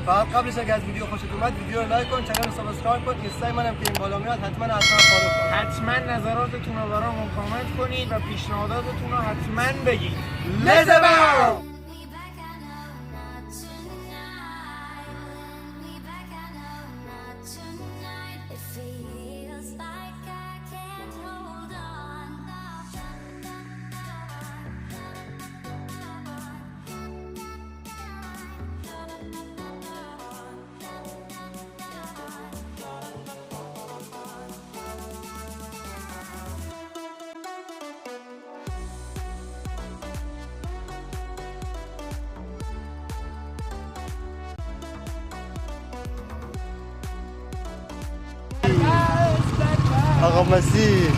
فقط قبلش اگه از ویدیو خوشت اومد ویدیو رو لایک کن، چنل رو سابسکرایب کن، اینستای منم که این بالا میاد حتما فالو کن. حتما نظراتتون رو برامون کامنت کنید و پیشنهاداتتون رو حتما بگید. لزباو آقا مسیح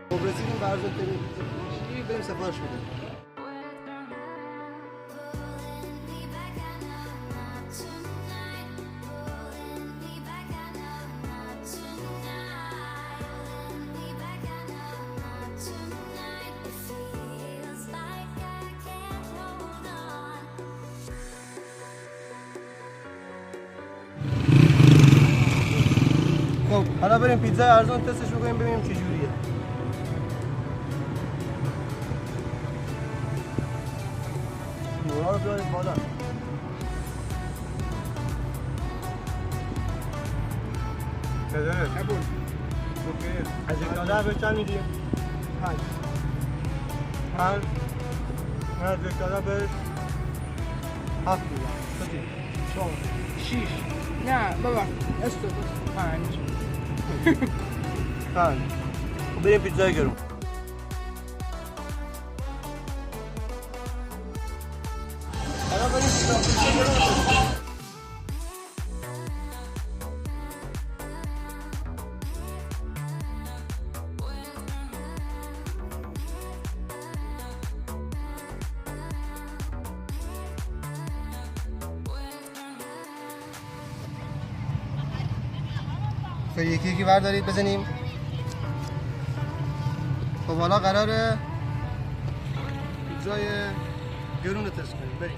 خب رسیدیم به عرض تلویزیون بریم سفارش بدیم. خب حالا بریم پیتزای ارزان تستش بکنیم ببینیم چه جوریه. نورا رو بیارید بالا. چطوره؟ قبول. اوکی. از یک دلار به چند میدیم؟ 5. از یک دلار بهش 7 میدیم. کتی؟ 6 نه بابا استو 5. خب بریم پیتزای گرون. حالا بریم پیتزای گرون. خب یکی یکی بردارید بزنیم. خب حالا قراره پیتزای گرون رو تست کنیم. بریم.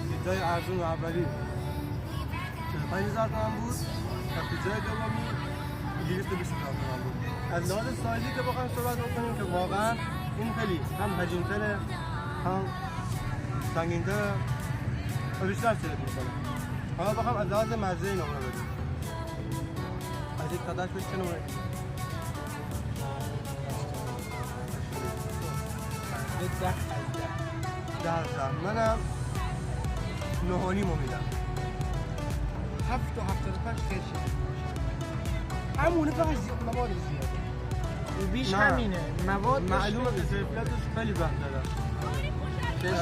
پیتزای ارزون و اولی 45,000 تومان بود و پیتزای دومی 220,000 تومان بود. از لحاظ سایزی که بخوایم صحبت بکنیم که واقعا این خیلی هم حجیم‌تره هم سنگین‌تره و بیشتر سرت می‌کنه. حالا بخوام از لحاظ مزه این نمره بدیم. از یک تا 10 بهش چه نمره بدیم؟ 10 منم 9.5 میدم. 7 و 75 خیلی همونه فقط مواد زیاده بیش همینه مواد معلومه که کیفیتش خیلی بهتره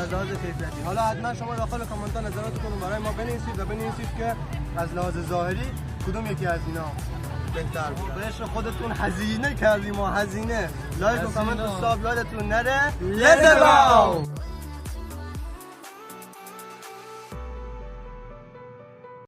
از لحاظ کیفیتی. حالا حتما شما داخل کامنت ها نظراتتون رو برای ما بنویسید و بنویسید که از لحاظ ظاهری کدوم یکی از اینا بهتر بود. بهش خودتون هزینه کردیم و هزینه لایک و کامنت و ساب یادتون نره. لزباو